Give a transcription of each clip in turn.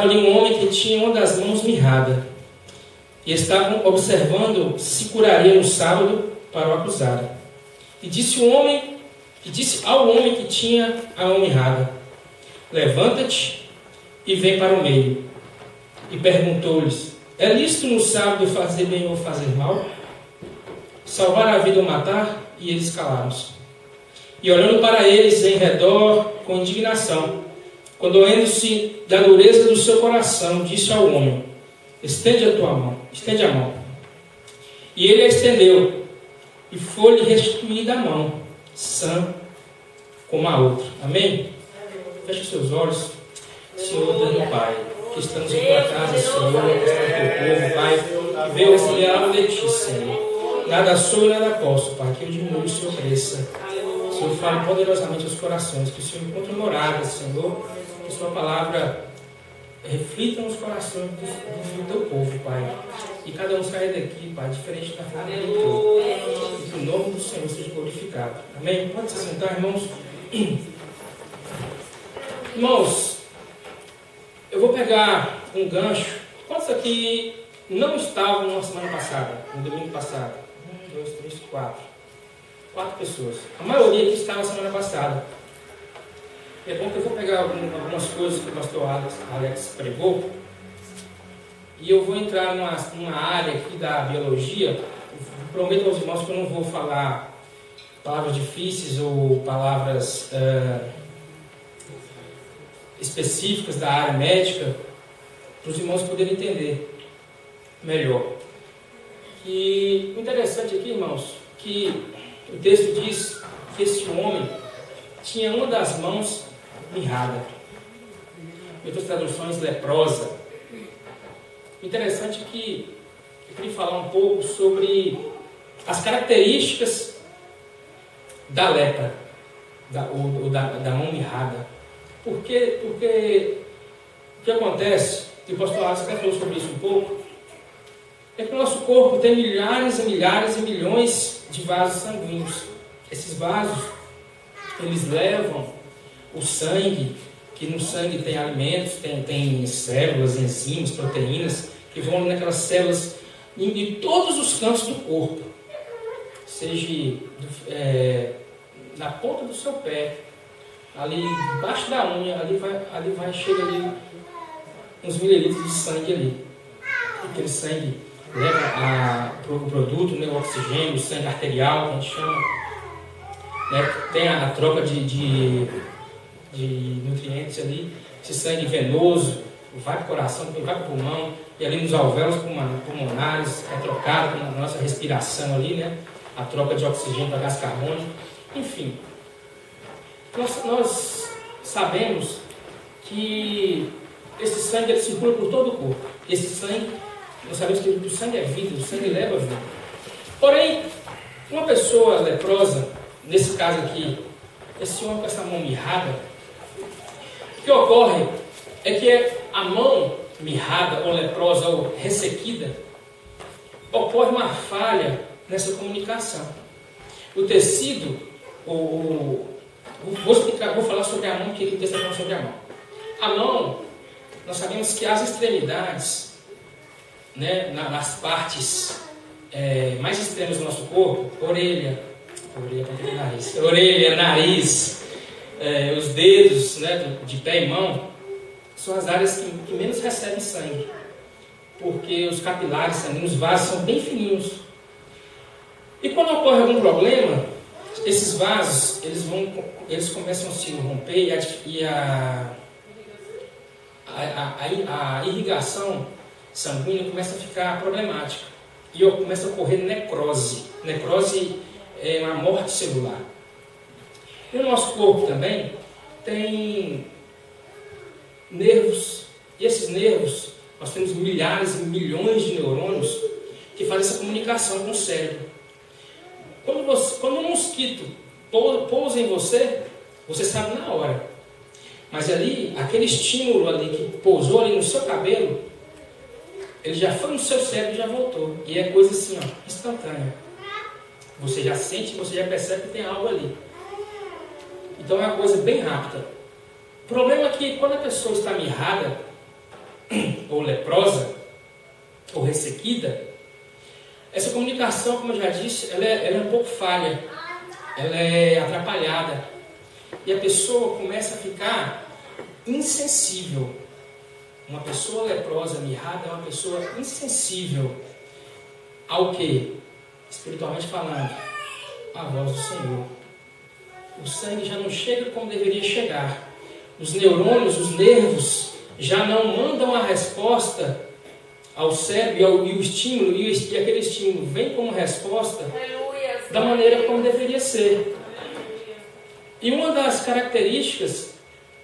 Ali um homem que tinha uma das mãos mirrada, e estavam observando se curaria no sábado para o acusarem. E disse ao homem que tinha a mão mirrada: levanta-te e vem para o meio. E perguntou-lhes: é lícito no sábado fazer bem ou fazer mal? Salvar a vida ou matar? E eles calaram-se. E olhando para eles em redor com indignação, condoendo-se da dureza do seu coração, disse ao homem: estende a tua mão, estende a mão. E ele a estendeu, e foi-lhe restituída a mão, sã como a outra. Amém? Feche seus olhos. Senhor, Deus Pai, que estamos em tua casa, Senhor, que está no teu povo, Pai, que veio auxiliar algo de ti, Senhor. Nada sou e nada posso, Pai, que eu diminua e o Senhor cresça. Senhor, fale poderosamente aos corações, que o Senhor encontre morada, Senhor, que sua palavra reflita nos corações do teu povo, Pai. E cada um saia daqui, Pai, diferente da forma do teu. E que o nome do Senhor seja glorificado. Amém? Pode se sentar, irmãos. Irmãos, eu vou pegar um gancho. Quantos aqui não estavam na semana passada, no domingo passado? 1, 2, 3, 4. 4 pessoas. A maioria que estava na semana passada. É bom que eu vou pegar algumas coisas que o pastor Alex pregou. E eu vou entrar numa área aqui da biologia. Eu prometo aos irmãos que eu não vou falar palavras difíceis ou palavras específicas da área médica, para os irmãos poderem entender melhor. E o interessante aqui, irmãos, que o texto diz que esse homem tinha uma das mãos mirrada. Em outras traduções, leprosa. O interessante é que eu queria falar um pouco sobre as características da lepra, da mão mirrada. Porque o que acontece, e o pastor Alex até falou sobre isso um pouco, é que o nosso corpo tem milhares e milhares e milhões de vasos sanguíneos. Esses vasos, eles levam o sangue, que no sangue tem alimentos, tem células, enzimas, proteínas, que vão naquelas células em todos os cantos do corpo. Seja na ponta do seu pé, ali embaixo da unha, chega ali uns mililitros de sangue ali. Aquele sangue leva o produto, né, o oxigênio, o sangue arterial, que a gente chama. Né, tem a troca de nutrientes ali. Esse sangue venoso vai para o coração, vai para o pulmão, e ali nos alvéolos pulmonares é trocado na nossa respiração ali, né? A troca de oxigênio para gás carbônico. Enfim, nós sabemos que esse sangue ele circula por todo o corpo. Esse sangue, nós sabemos que o sangue é vida, o sangue leva a vida. Porém, uma pessoa leprosa, nesse caso aqui, esse homem com essa mão mirrada, o que ocorre é que a mão mirrada ou leprosa ou ressequida, ocorre uma falha nessa comunicação. O tecido, vou falar sobre a mão, que ele está falando sobre a mão. A mão, nós sabemos que as extremidades, né, nas partes mais extremas do nosso corpo, orelha, nariz, os dedos, né, de pé e mão, são as áreas que menos recebem sangue, porque os capilares sanguíneos, os vasos são bem fininhos. E quando ocorre algum problema, esses vasos eles começam a se romper e a irrigação sanguínea começa a ficar problemática e começa a ocorrer necrose. Necrose é uma morte celular. E o nosso corpo também tem nervos, e esses nervos, nós temos milhares e milhões de neurônios que fazem essa comunicação com o cérebro. Quando um mosquito pousa em você, você sabe na hora. Mas ali, aquele estímulo ali que pousou ali no seu cabelo, ele já foi no seu cérebro e já voltou. E é coisa assim, ó, instantânea. Você já sente, você já percebe que tem algo ali. Então é uma coisa bem rápida. O problema é que quando a pessoa está mirrada, ou leprosa, ou ressequida, essa comunicação, como eu já disse, ela é um pouco falha, ela é atrapalhada. E a pessoa começa a ficar insensível. Uma pessoa leprosa, mirrada, é uma pessoa insensível ao que? Espiritualmente falando, a voz do Senhor. O sangue já não chega como deveria chegar. Os neurônios, os nervos, já não mandam a resposta ao cérebro e o estímulo, e aquele estímulo vem como resposta da maneira como deveria ser. E uma das características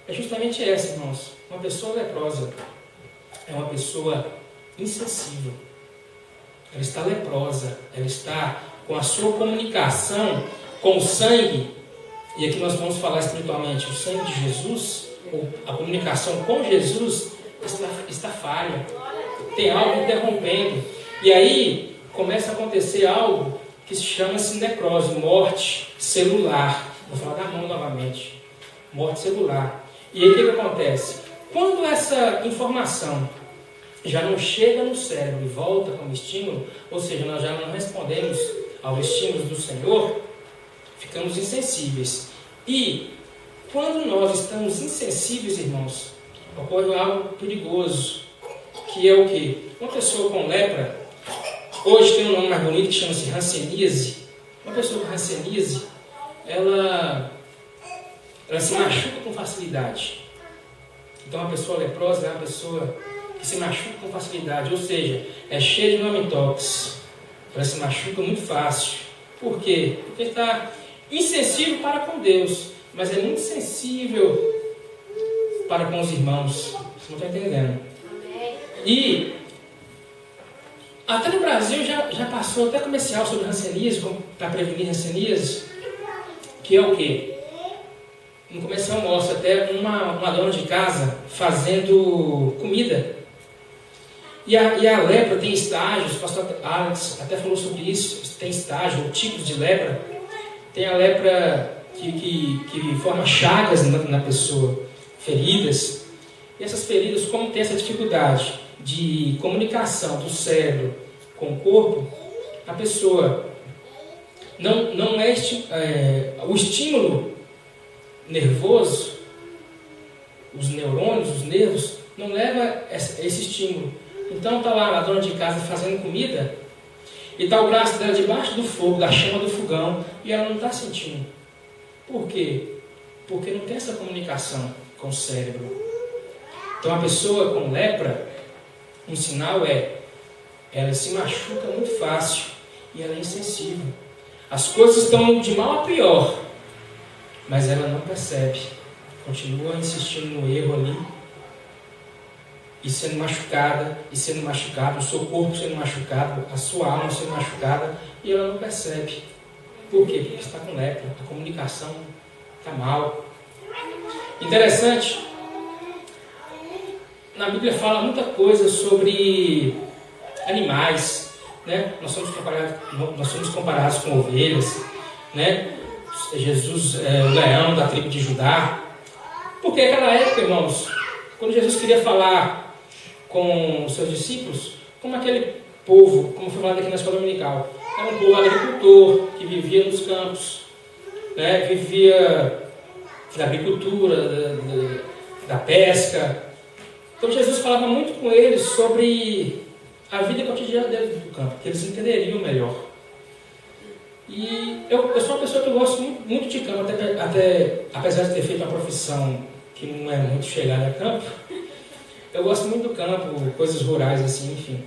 é justamente essa, irmãos. Uma pessoa leprosa é uma pessoa insensível. Ela está leprosa, ela está com a sua comunicação com o sangue, e aqui nós vamos falar espiritualmente, o sangue de Jesus, ou a comunicação com Jesus está falha. Tem algo interrompendo. E aí começa a acontecer algo que se chama-se necrose, morte celular. Vou falar da mão novamente. Morte celular. E aí o que acontece? Quando essa informação já não chega no cérebro e volta como estímulo, ou seja, nós já não respondemos aos estímulos do Senhor, ficamos insensíveis. E quando nós estamos insensíveis, irmãos, ocorre algo perigoso, que é o quê? Uma pessoa com lepra, hoje tem um nome mais bonito que chama-se hanseníase. Uma pessoa com hanseníase, ela se machuca com facilidade. Então, uma pessoa leprosa é uma pessoa que se machuca com facilidade, ou seja, é cheia de nomentox. Ela se machuca muito fácil. Por quê? Porque está insensível para com Deus, mas é muito sensível para com os irmãos. Vocês não estão entendendo? E até no Brasil já passou até comercial sobre hanseníase, para prevenir hanseníase, que é o quê? No comercial mostra até uma dona de casa fazendo comida. E a lepra tem estágios, o pastor Alex até falou sobre isso, tem estágio, tipos de lepra. Tem a lepra que forma chagas na pessoa, feridas. E essas feridas, como tem essa dificuldade de comunicação do cérebro com o corpo, a pessoa não é o estímulo nervoso, os neurônios, os nervos, não leva esse estímulo. Então está lá a dona de casa fazendo comida e está o braço dela debaixo do fogo, da chama do fogão, e ela não está sentindo. Por quê? Porque não tem essa comunicação com o cérebro. Então a pessoa com lepra, um sinal ela se machuca muito fácil e ela é insensível. As coisas estão indo de mal a pior, mas ela não percebe, continua insistindo no erro ali, e sendo machucada, e sendo machucado, o seu corpo sendo machucado, a sua alma sendo machucada, e ela não percebe. Por quê? Porque está com lepra, a comunicação está mal. Interessante, na Bíblia fala muita coisa sobre animais, né? Nós somos comparados com ovelhas, né? Jesus é o leão da tribo de Judá. Porque naquela época, irmãos, quando Jesus queria falar com os seus discípulos, como aquele povo, como foi falado aqui na escola dominical, era um povo agricultor, que vivia nos campos, né? Vivia da agricultura, da pesca. Então Jesus falava muito com eles sobre a vida cotidiana dentro do campo, que eles entenderiam melhor. E eu sou uma pessoa que gosto muito de campo, até apesar de ter feito uma profissão que não é muito chegada a campo, eu gosto muito do campo, coisas rurais assim, enfim.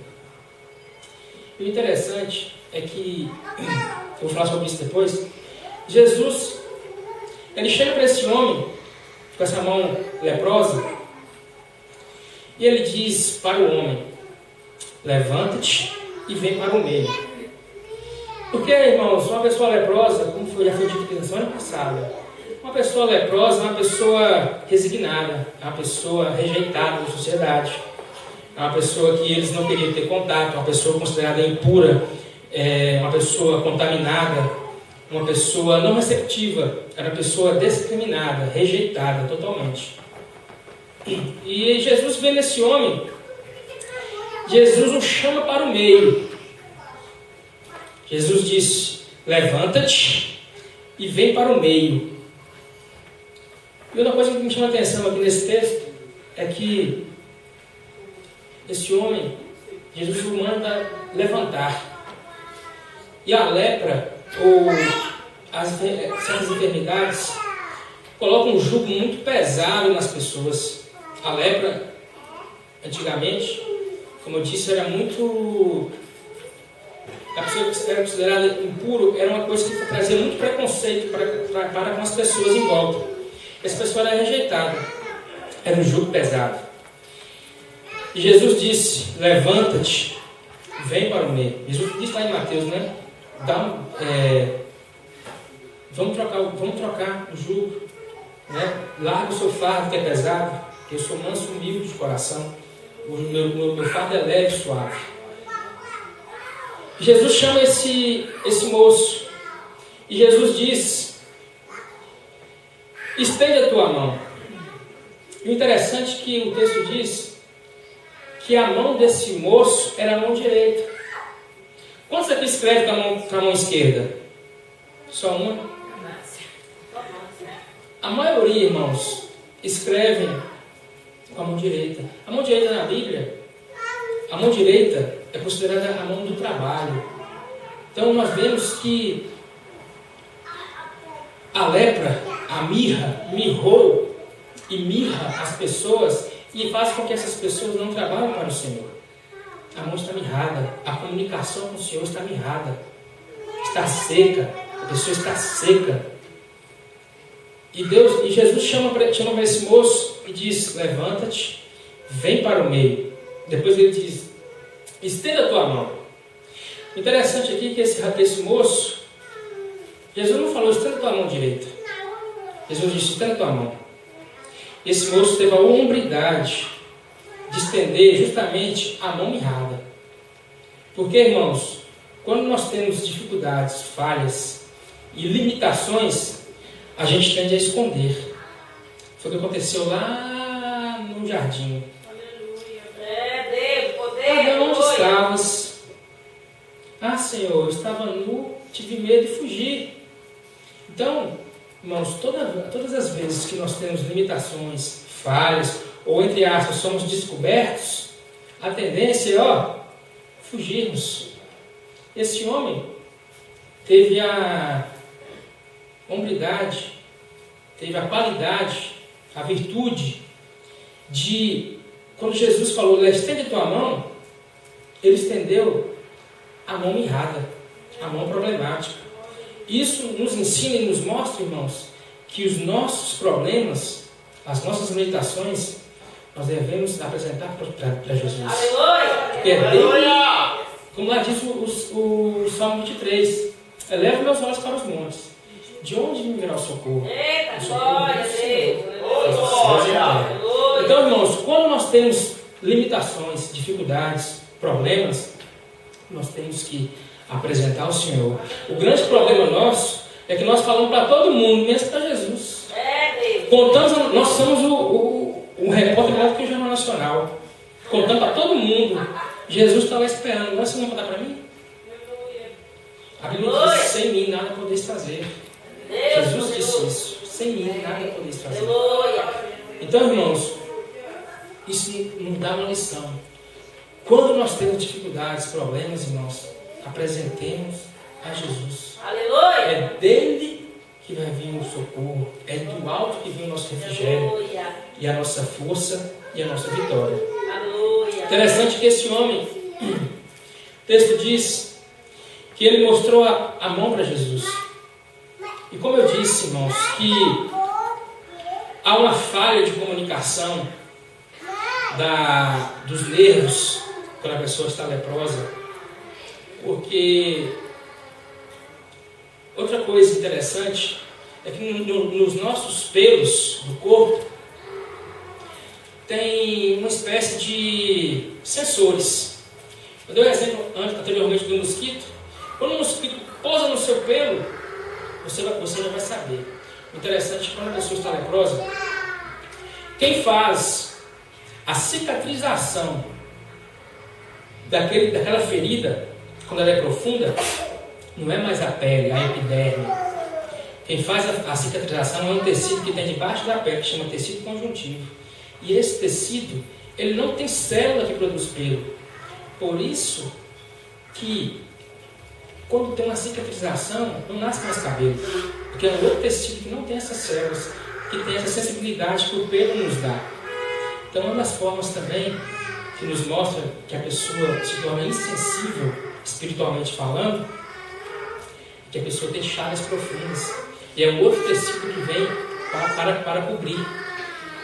E o interessante é que, eu vou falar sobre isso depois, Jesus, ele chega para esse homem, com essa mão leprosa, e ele diz para o homem: levanta-te e vem para o meio. Porque, irmãos, uma pessoa leprosa, como já foi dito na semana passada, uma pessoa leprosa é uma pessoa resignada, é uma pessoa rejeitada da sociedade, é uma pessoa que eles não queriam ter contato, uma pessoa considerada impura, uma pessoa contaminada, uma pessoa não receptiva, era uma pessoa discriminada, rejeitada totalmente. E Jesus vê nesse homem Jesus o chama para o meio. Jesus disse: levanta-te e vem para o meio. E outra coisa que me chama a atenção aqui nesse texto é que esse homem, Jesus o manda levantar. E a lepra, ou certas enfermidades, colocam um jugo muito pesado nas pessoas. A lepra, antigamente, como eu disse, era muito... A pessoa que era considerada impuro era uma coisa que trazia muito preconceito para com as pessoas em volta. Essa pessoa era rejeitada. Era um jugo pesado. E Jesus disse: levanta-te, vem para o meio. Jesus disse lá em Mateus, né? Vamos trocar o jugo, né? Larga o seu fardo que é pesado, que eu sou manso e humilde de coração. O meu fardo é leve e suave. Jesus chama esse moço e Jesus diz: estende a tua mão. E o interessante é que o texto diz que a mão desse moço era a mão direita. Quantos aqui escreve com a mão esquerda? Só uma? A maioria, irmãos, escrevem com a mão direita. A mão direita na Bíblia, a mão direita é considerada a mão do trabalho. Então nós vemos que a lepra, a mirra, mirrou e mirra as pessoas e faz com que essas pessoas não trabalhem para o Senhor. A mão está mirrada, a comunicação com o Senhor está mirrada, está seca, a pessoa está seca. E Jesus chama para esse moço e diz: levanta-te, vem para o meio. Depois ele diz: estenda a tua mão. O interessante aqui é que esse moço, Jesus não falou: estenda a tua mão direita. Jesus disse: estenda a tua mão. Esse moço teve a hombridade de estender justamente a mão mirrada. Porque, irmãos, quando nós temos dificuldades, falhas e limitações, a gente tende a esconder. Foi o que aconteceu lá no jardim. Adão, onde estavas? Ah, Senhor, eu estava nu, tive medo de fugir. Então, irmãos, todas as vezes que nós temos limitações, falhas, ou entre aspas, somos descobertos, a tendência é, fugirmos. Esse homem teve a hombridade, teve a qualidade, a virtude de, quando Jesus falou: estende tua mão, ele estendeu a mão mirrada, a mão problemática. Isso nos ensina e nos mostra, irmãos, que os nossos problemas, as nossas limitações, nós devemos apresentar para Jesus. Aleluia! Como lá diz o Salmo 23, eleva meus olhos para os montes. De onde me virá o socorro? Eita, o socorro glória a Deus. Então, irmãos, quando nós temos limitações, dificuldades, problemas, nós temos que apresentar ao Senhor. O grande problema nosso é que nós falamos para todo mundo, menos para Jesus. Contamos, nós somos o repórter maior que o Jornal Nacional. Contando para todo mundo. Jesus está lá esperando. Você não vai contar para mim? A Bíblia diz: sem mim nada podeis fazer. Jesus disse isso: sem mim nada podeis fazer. Então, irmãos, isso nos dá uma lição. Quando nós temos dificuldades, problemas, irmãos, apresentemos a Jesus. Aleluia! É dele que vai vir o socorro. É do alto que vem o nosso refrigério. Aleluia! E a nossa força e a nossa vitória. Aleluia! Interessante que esse homem, o texto diz que ele mostrou a mão para Jesus. E como eu disse, irmãos, que há uma falha de comunicação dos nervos quando a pessoa está leprosa. Porque outra coisa interessante é que nos nossos pelos do corpo tem uma espécie de sensores. Eu dei um exemplo anteriormente do mosquito. Quando o mosquito pousa no seu pelo, você já vai saber. O interessante é que quando a pessoa está leprosa, quem faz a cicatrização daquela ferida, quando ela é profunda, não é mais a pele, a epiderme. Quem faz a cicatrização é um tecido que tem debaixo da pele, que chama tecido conjuntivo. E esse tecido, ele não tem célula que produz pelo. Por isso que, quando tem uma cicatrização, não nasce mais cabelo. Porque é um outro tecido que não tem essas células, que tem essa sensibilidade que o pelo nos dá. Então, uma das formas também que nos mostra que a pessoa se torna insensível, espiritualmente falando, é que a pessoa tem chagas profundas. E é um outro tecido que vem para cobrir.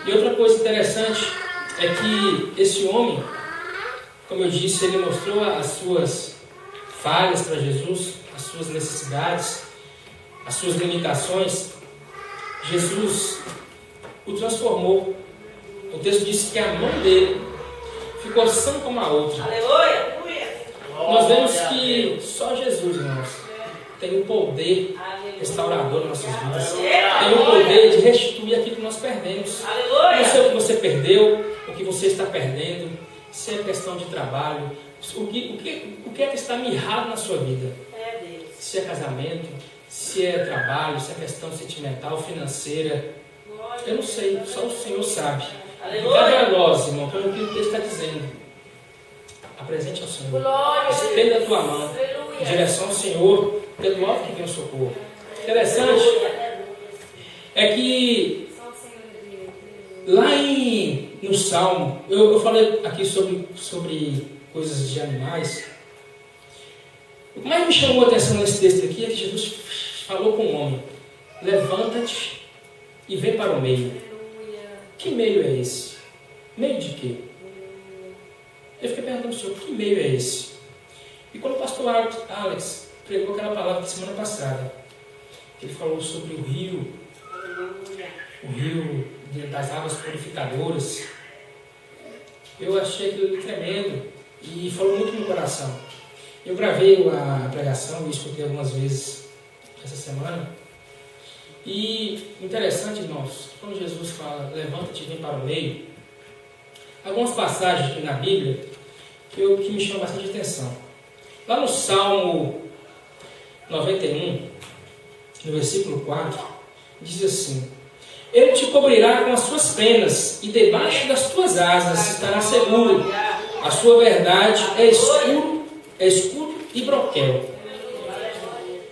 E outra coisa interessante é que esse homem, como eu disse, ele mostrou as suas falhas para Jesus, as suas necessidades, as suas limitações. Jesus o transformou. O texto diz que a mão dele ficou sã como a outra. Aleluia! Nós vemos que só Jesus, irmãos, tem o poder restaurador nas nossas vidas. Tem o poder de restituir aquilo que nós perdemos. Não sei o que você perdeu, o que você está perdendo, se é questão de trabalho, o que é que está mirrado na sua vida. Se é casamento, se é trabalho, se é questão sentimental, financeira. Eu não sei, só o Senhor sabe. E cabe a nós, irmão, como o que o texto está dizendo. Apresente ao Senhor. Estenda a tua mão em direção ao Senhor, pelo alto que vem o socorro. Interessante é que lá no Salmo, eu falei aqui sobre coisas de animais. O que mais me chamou a atenção nesse texto aqui é que Jesus falou com o homem: levanta-te e vem para o meio. Que meio é esse? Meio de quê? Eu fiquei perguntando ao Senhor, que meio é esse? E quando o pastor Alex pregou aquela palavra de semana passada, ele falou sobre o rio das águas purificadoras, eu achei aquilo tremendo e falou muito no coração. Eu gravei a pregação e escutei algumas vezes essa semana. E interessante, irmãos, quando Jesus fala, levanta-te e vem para o meio, algumas passagens aqui na Bíblia que me chamam bastante atenção. Lá no Salmo 91, no versículo 4, diz assim: Ele te cobrirá com as suas penas, e debaixo das tuas asas estará seguro. A sua verdade é escudo e broquel.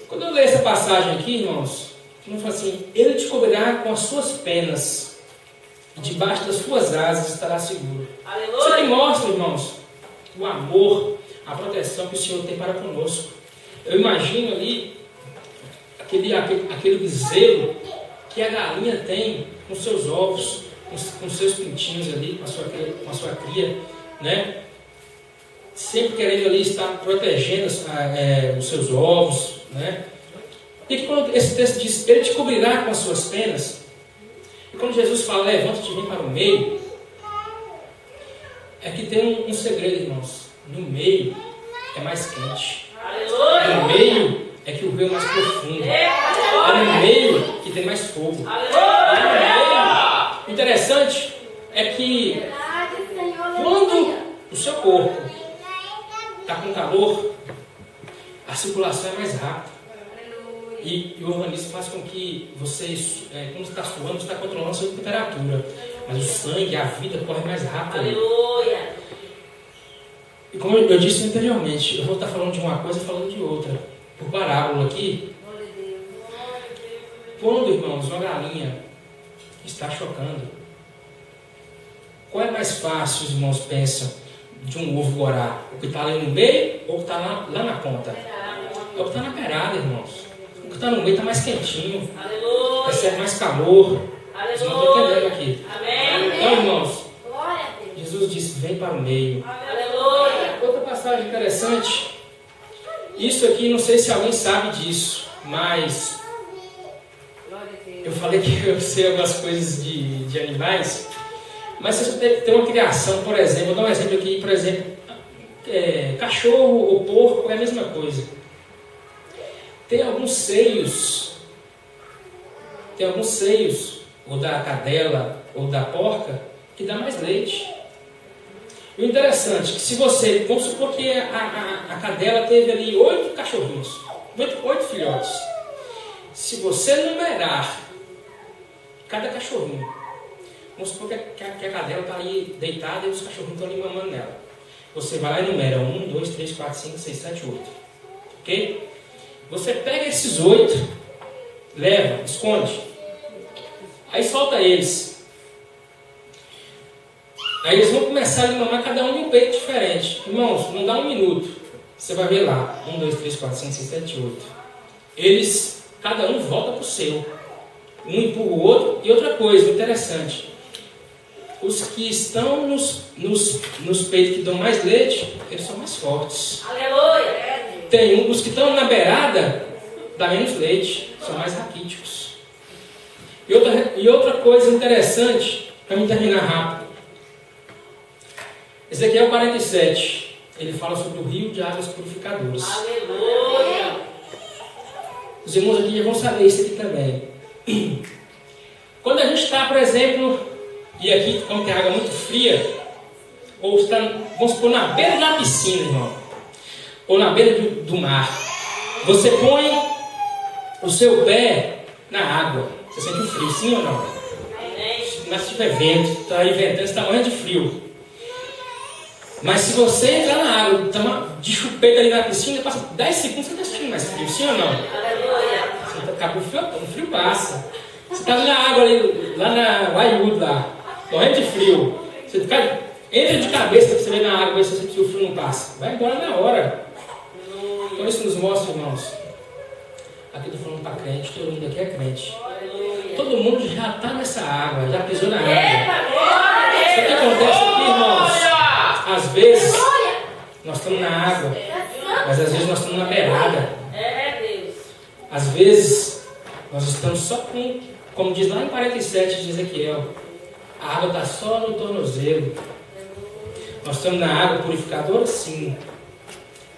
Quando eu leio essa passagem aqui, irmãos, não fala assim: Ele te cobrirá com as suas penas, e debaixo das suas asas estará seguro. Isso aqui mostra, irmãos, o amor, a proteção que o Senhor tem para conosco. Eu imagino ali aquele zelo que a galinha tem com seus ovos, com seus pintinhos ali, com a sua cria, né? Sempre querendo ali estar protegendo os seus ovos, né? E quando esse texto diz, Ele te cobrirá com as suas penas, e quando Jesus fala, levanta-te e vem para o meio, é que tem um segredo, irmãos. No meio é mais quente. No meio é que o rio é mais profundo. É no meio que tem mais fogo. O interessante é que quando o seu corpo está com calor, a circulação é mais rápida. E o organismo faz com que você, quando está suando, está controlando a sua temperatura. Mas o sangue, a vida corre mais rápido. Aleluia! E como eu disse anteriormente, eu vou estar falando de uma coisa e falando de outra. Por parábola aqui, quando, irmãos, uma galinha está chocando, qual é mais fácil, os irmãos pensam, de um ovo gorar? O que está ali no meio ou o que está lá na ponta? É o que está na beirada, irmãos. O que está no meio está mais quentinho, recebe mais calor. Vocês não estão entendendo aqui. Então, irmãos, Jesus disse, vem para o meio. Outra passagem interessante. Isso aqui, não sei se alguém sabe disso, mas eu falei que eu sei algumas coisas de animais. Mas se você tem uma criação, por exemplo, vou dar um exemplo aqui, por exemplo, cachorro ou porco é a mesma coisa. Tem alguns seios, ou da cadela ou da porca, que dá mais leite. O interessante é que se você, vamos supor que a cadela teve ali 8 cachorrinhos, 8 filhotes. Se você numerar cada cachorrinho, vamos supor que a cadela está aí deitada e os cachorrinhos estão ali mamando nela. Você vai lá e numera 1, 2, 3, 4, 5, 6, 7, 8. Ok? Você pega esses 8, leva, esconde. Aí solta eles. Aí eles vão começar a mamar cada um em um peito diferente. Irmãos, não dá 1 minuto. Você vai ver lá. 1, 2, 3, 4, 5, 6, 7, 8. Eles, cada um volta para o seu. Um empurra o outro. E outra coisa interessante. Os que estão nos peitos que dão mais leite, eles são mais fortes. Aleluia! Tem os que estão na beirada, dá menos leite. São mais raquíticos. E outra coisa interessante, para me terminar rápido. Ezequiel 47, ele fala sobre o rio de águas purificadoras. Aleluia! Os irmãos aqui já vão saber isso aqui também. Quando a gente está, por exemplo, e aqui como tem água muito fria, ou está, vamos supor, na beira da piscina, irmão, ou na beira do mar, você põe o seu pé na água, você sente um frio, sim ou não? Mas se tiver vento, está aí ventando, você está morrendo de frio. Mas se você entrar na água, tá de chupeta ali na piscina, passa 10 segundos, você está sentindo mais frio, sim ou não? Você acabou o frio passa. Você está na água ali, lá na Waiúd, lá, morrendo de frio. Você entra de cabeça para você ver na água, se o frio não passa. Vai embora na hora. Então isso nos mostra, irmãos. Aqui estou falando para crente, todo mundo aqui é crente. Todo mundo já está nessa água, já pisou na água. Só que acontece aqui, irmãos, às vezes nós estamos na água, mas às vezes nós estamos na beirada. Às vezes nós estamos só com, como diz lá em 47 de Ezequiel, a água está só no tornozelo. Nós estamos na água purificadora, sim.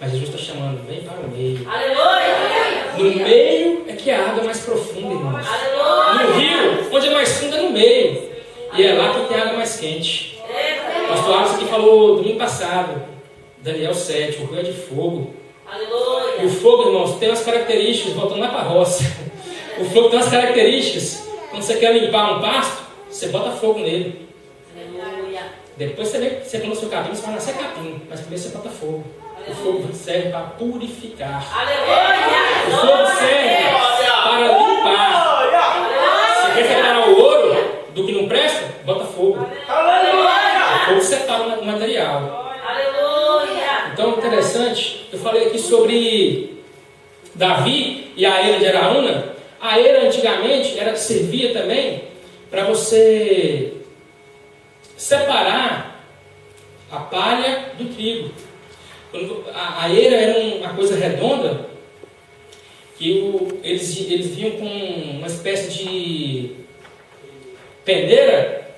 Mas Jesus está chamando, vem para o meio. Aleluia! No meio é que a água é mais profunda, irmãos. Aleluia! No rio, onde é mais fundo é no meio. E é lá que tem água mais quente. O pastor Alisson aqui falou domingo passado, Daniel 7, o rio é de fogo. Aleluia! E o fogo, irmãos, tem umas características, voltando lá para a roça. O fogo tem umas características. Quando você quer limpar um pasto, você bota fogo nele. Aleluia! Depois você vê que você plantou seu capim, você vai nascer capim. Mas primeiro você bota fogo. O fogo serve para purificar. Aleluia! O fogo serve para limpar. Você quer separar o ouro do que não presta? Bota fogo. O fogo separa o material. Aleluia! Então, interessante, eu falei aqui sobre Davi e a era de Araúna. A era antigamente servia também para você separar a palha do trigo. A eira era uma coisa redonda que eles vinham com uma espécie de peneira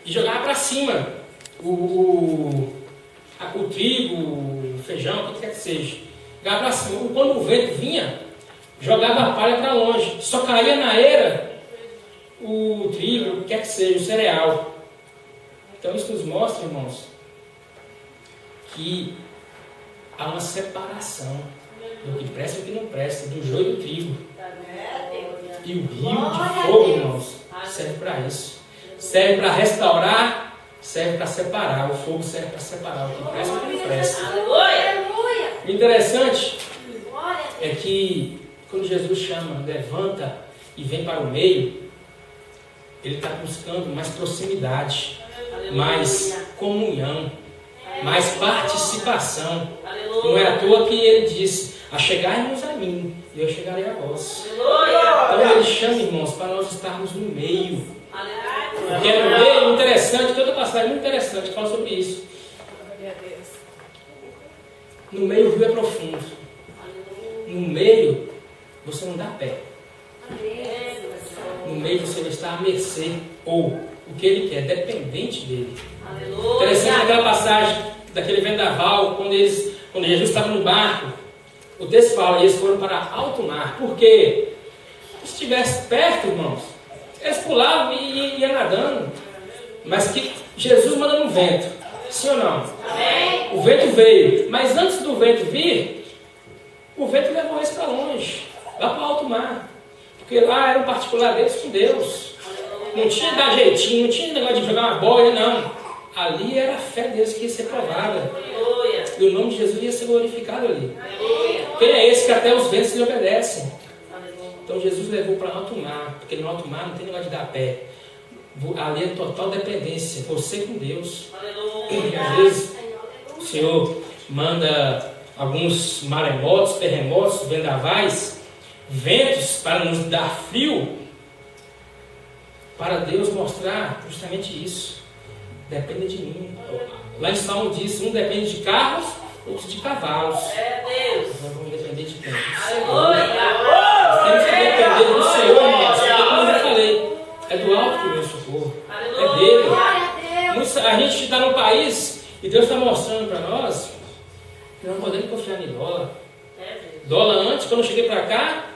e jogavam para cima o trigo, o feijão, o que quer que seja. Jogava para cima. Quando o vento vinha, jogava a palha para longe. Só caía na eira o trigo, o que quer que seja, o cereal. Então isso nos mostra, irmãos, que há uma separação do que presta e do que não presta, do joio e do trigo. E o rio de fogo, irmãos, serve para isso. Serve para restaurar, serve para separar. O fogo serve para separar o que presta e o que não presta. O interessante é que quando Jesus chama, levanta e vem para o meio, ele está buscando mais proximidade, mais comunhão, mais participação. Não é à toa que ele diz: achegai-nos a mim, e eu chegarei a vós. Então ele chama, irmãos, para nós estarmos no meio. Porque é no meio, interessante, toda passagem muito interessante, fala sobre isso. No meio o rio é profundo. No meio você não dá pé. No meio você vai estar à mercê, ou o que ele quer, dependente dele. Interessante aquela passagem daquele vendaval, quando Jesus estava no barco, o texto fala, eles foram para alto mar. Por quê? Se estivesse perto, irmãos, eles pulavam e iam nadando. Mas que Jesus manda um vento. Sim ou não? Amém. O vento veio, mas antes do vento vir, o vento levou eles para longe, lá para o alto mar. Porque lá era um particular deles com Deus. Não tinha dar jeitinho, não tinha negócio de jogar uma boia, não. Ali era a fé deles que ia ser provada. E o nome de Jesus ia ser glorificado ali. Quem é esse que até os ventos lhe obedecem? Então Jesus levou para alto mar, porque no alto mar não tem negócio de dar pé. Ali é total dependência, você com Deus. E às vezes o Senhor manda alguns maremotos, terremotos, vendavais, ventos para nos dar frio, para Deus mostrar justamente isso. Depende de mim. Lá em Salmo diz, um depende de carros, outro de cavalos. Nós vamos depender de quem? Nós temos que depender do Senhor, irmãos. Como eu já falei, é do alto que vem o socorro. É dele. A gente está num país e Deus está mostrando para nós que não podemos confiar em dólar. Dólar antes, quando eu cheguei para cá,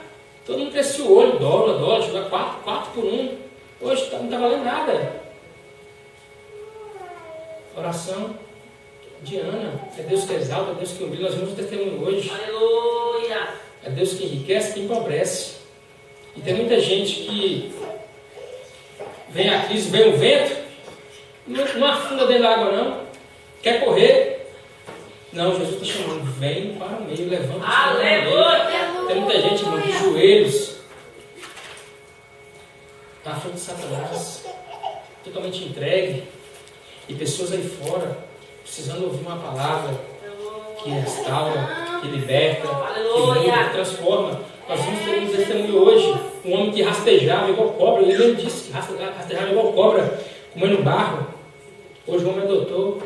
todo mundo crescia o olho. Dólar, chegou a 4 por 1. Hoje não está valendo nada. Oração de Ana. É Deus que exalta, é Deus que humilha. Nós vemos o testemunho hoje. Aleluia. É Deus que enriquece, que empobrece. E tem muita gente que vem a crise, vem o vento, não afunda dentro da água não. Quer correr? Não, Jesus está chamando. Vem para o meio, levanta-se. Aleluia. Tem muita gente, irmão, de joelhos na frente de Satanás, totalmente entregue. E pessoas aí fora, precisando ouvir uma palavra que restaura, que liberta, que muda, que transforma. Nós vamos ter um testemunho hoje. Um homem que rastejava igual cobra. Ele mesmo disse que rastejava igual cobra, comendo barro. Hoje o homem é doutor,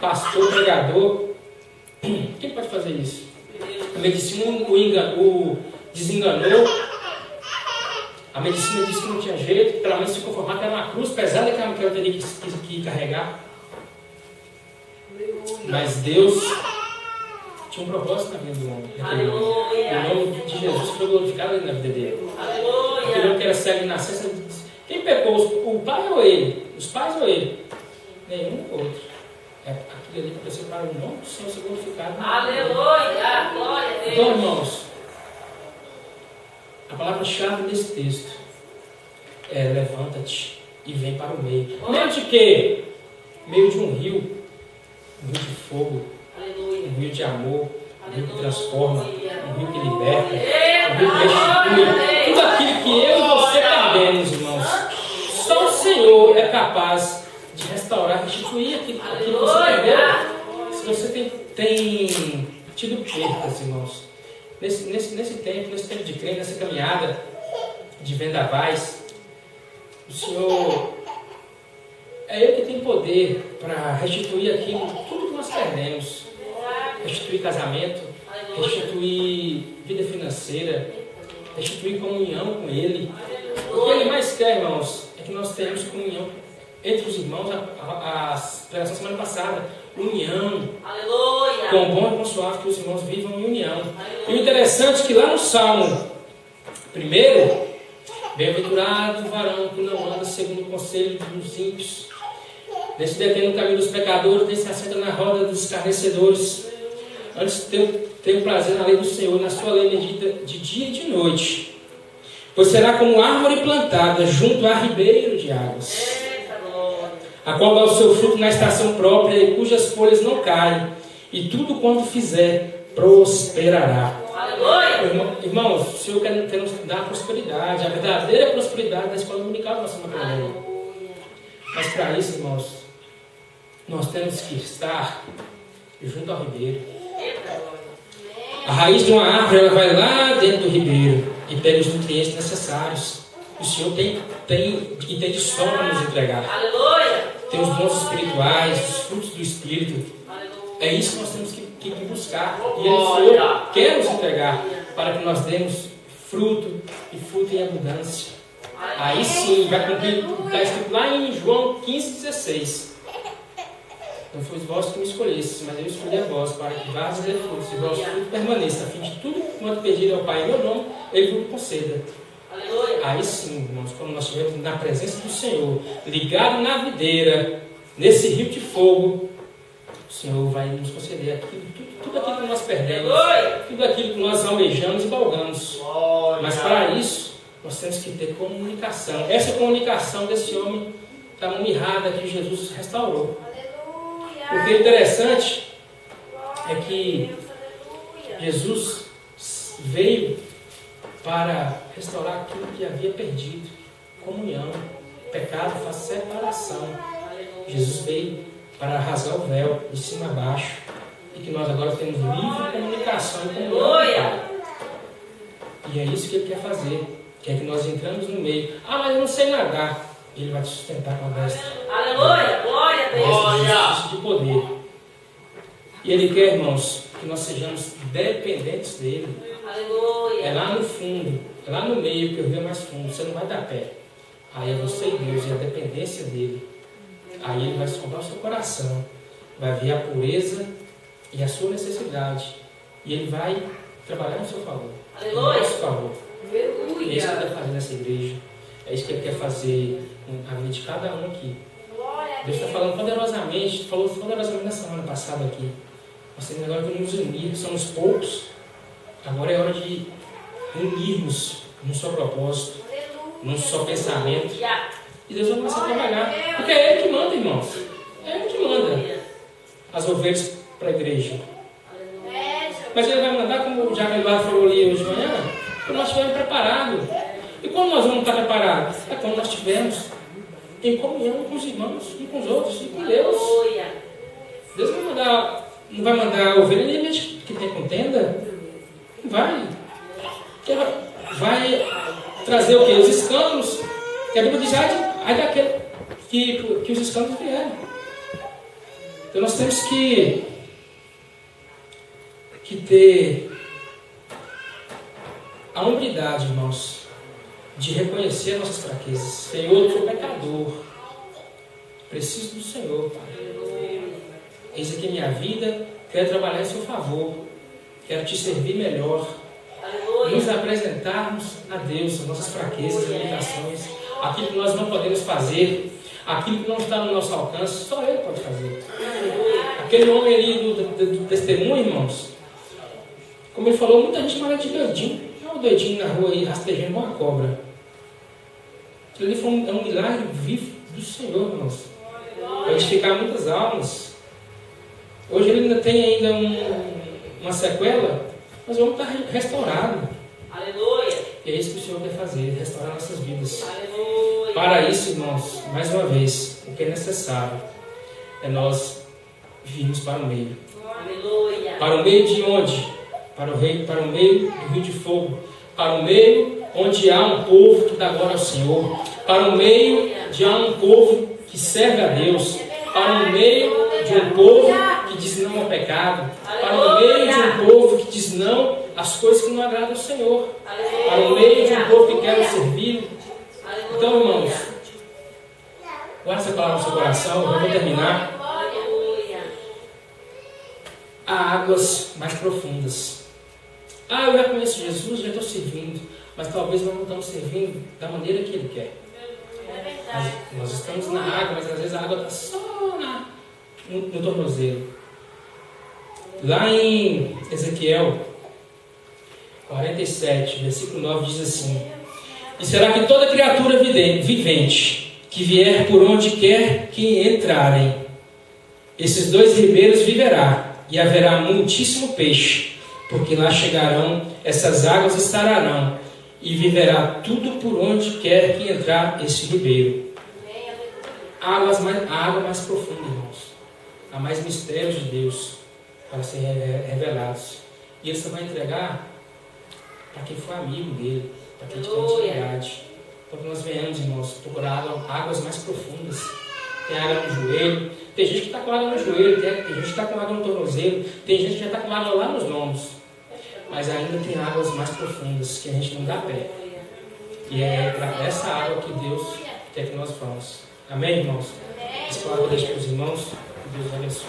pastor, pregador. Quem pode fazer isso? A medicina o desenganou. A medicina disse que não tinha jeito, pelo menos se conformar que era uma cruz pesada que ela teria que carregar. Mas Deus tinha um propósito na vida do homem. O nome de Jesus foi glorificado na vida dele. Aquele homem que era cego de nascença, quem pecou? O pai ou ele? Os pais ou ele? Nenhum ou outro. Aquilo ali que aconteceu para o nome do Senhor ser glorificado. Aleluia! Glória a Deus! Então, irmãos, a palavra-chave desse texto é levanta-te e vem para o meio. Meio de quê? Meio de um rio de fogo, um rio de amor, um rio que transforma, um rio que liberta, um rio que restitui. Tudo aquilo que eu e você perdemos, irmãos, só o Senhor é capaz de restaurar, restituir aquilo que você perdeu. Se você tem tido perdas, irmãos, nesse tempo de crente, nessa caminhada de vendavais, o Senhor é Ele que tem poder para restituir aquilo, tudo que nós perdemos. Restituir casamento, restituir vida financeira, restituir comunhão com Ele. O que Ele mais quer, irmãos, é que nós tenhamos comunhão entre os irmãos. A pregação semana passada, união. Aleluia. Com bom e com suave, que os irmãos vivam em união. E o interessante é que lá no Salmo 1, bem-aventurado o varão que não anda segundo o conselho dos ímpios, nem se detém no caminho dos pecadores, nem se assenta na roda dos escarnecedores. Antes tenho prazer na lei do Senhor, na sua lei medita de dia e de noite. Pois será como árvore plantada junto a ribeiro de águas, a qual dá o seu fruto na estação própria e cujas folhas não caem, e tudo quanto fizer prosperará. Aleluia. Irmãos, o Senhor quer nos dar prosperidade, a verdadeira prosperidade da escola dominical da nossa família. Mas para isso, irmãos, nós temos que estar junto ao ribeiro. A raiz de uma árvore, ela vai lá dentro do ribeiro e pega os nutrientes necessários. O Senhor tem de sobra para nos entregar. Aleluia. Tem os dons espirituais, os frutos do Espírito. É isso que nós temos que buscar. E o Senhor quer nos entregar para que nós demos fruto e fruto em abundância. Aí sim, vai cumprir, está escrito lá em João 15,16. Não foi vós que me escolhestes, mas eu escolhi a vós, para que vá fazer frutos, e vosso fruto permaneça, a fim de tudo quanto pedir ao Pai em meu nome, Ele vos conceda. Aí sim, irmãos, quando nós estivermos na presença do Senhor, ligado na videira, nesse rio de fogo, o Senhor vai nos conceder tudo aquilo que nós perdemos, tudo aquilo que nós almejamos e galgamos. Mas para isso, nós temos que ter comunicação. Essa comunicação desse homem da mão mirrada que Jesus restaurou. Porque o interessante é que Jesus veio para restaurar aquilo que havia perdido. Comunhão. Pecado faz separação. Jesus veio para rasgar o véu de cima a baixo. E que nós agora temos livre comunicação e comunhão. E é isso que Ele quer fazer. Quer que nós entramos no meio. Ah, mas eu não sei nadar. Ele vai te sustentar com a destra. Aleluia! Glória a Deus! De poder. E Ele quer, irmãos, que nós sejamos dependentes dEle. Aleluia! É lá no fundo, é lá no meio que o rio é mais fundo. Você não vai dar pé. Aí é você e Deus, e a dependência dEle. Aí Ele vai sondar o seu coração. Vai ver a pureza e a sua necessidade. E Ele vai trabalhar no seu favor. Aleluia! No nosso favor. Aleluia! É isso que Ele quer fazer nessa igreja. É isso que Ele quer fazer com a vida de cada um aqui. Deus está falando poderosamente, falou poderosamente na semana passada aqui. Nós temos agora que nos unir, somos poucos. Agora é hora de unirmos num só propósito, num só pensamento. E Deus vai começar a trabalhar. Porque é Ele que manda, irmãos. É Ele que manda as ovelhas para a igreja. Mas Ele vai mandar, como o Diácono Eduardo falou ali hoje de manhã, quando nós estivermos preparados. E quando nós vamos estar preparados? É quando nós estivermos em comunhão com os irmãos, e com os outros, e com Deus. Deus não vai mandar ovelha nem que tem contenda. Não vai. Vai trazer o quê? Os escândalos. Que a Bíblia diz, ai daquele que os escândalos vieram. Então nós temos que ter a humildade, irmãos, de reconhecer nossas fraquezas. Senhor, eu sou pecador. Preciso do Senhor, Pai. Eis aqui minha vida, quero trabalhar em seu favor. Quero te servir melhor. Nos apresentarmos a Deus, as nossas fraquezas, limitações, aquilo que nós não podemos fazer, aquilo que não está no nosso alcance, só Ele pode fazer. Aquele homem ali do testemunho, irmãos, como ele falou, muita gente fala de doidinho. Olha o doidinho na rua aí, rastejando igual uma cobra. Aquilo ali foi um milagre vivo do Senhor, irmãos. Para edificar muitas almas. Hoje ele ainda tem uma sequela, mas o homem está restaurado. Aleluia! E é isso que o Senhor quer fazer, restaurar nossas vidas. Aleluia! Para isso, irmãos, mais uma vez, o que é necessário é nós virmos para o meio. Aleluia! Para o meio de onde? Para o meio do rio de fogo. Para o meio onde há um povo que dá glória ao Senhor. Para o meio de há um povo que serve a Deus. Para o meio de um povo que diz não ao pecado. Para o meio de um povo que diz não às coisas que não agradam ao Senhor. Para o meio de um povo que quer servir. Então, irmãos, guarda essa palavra no seu coração. Eu vou terminar. Há águas mais profundas. Eu já conheço Jesus, já estou servindo. Mas talvez nós não estamos servindo da maneira que Ele quer. Nós estamos na água, mas às vezes a água está só no tornozelo. Lá em Ezequiel 47, versículo 9, diz assim: E será que toda criatura vivente que vier por onde quer que entrarem, esses dois ribeiros viverá, e haverá muitíssimo peixe, porque lá chegarão essas águas e sararão, e viverá tudo por onde quer que entrar esse ribeiro. A água mais profunda, irmãos. Há mais mistérios de Deus para serem revelados. E Ele só vai entregar para quem for amigo dele, para quem tiver intimidade. Então que nós venhamos, irmãos, procurar águas mais profundas. Tem água no joelho. Tem gente que está com água no joelho, tem gente que está com água no tornozelo, tem gente que já está com água lá nos lombos. Mas ainda tem águas mais profundas que a gente não dá pé. E é para essa água que Deus quer que nós vamos. Amém, irmãos? Essa palavra deixa para os irmãos. Que Deus abençoe.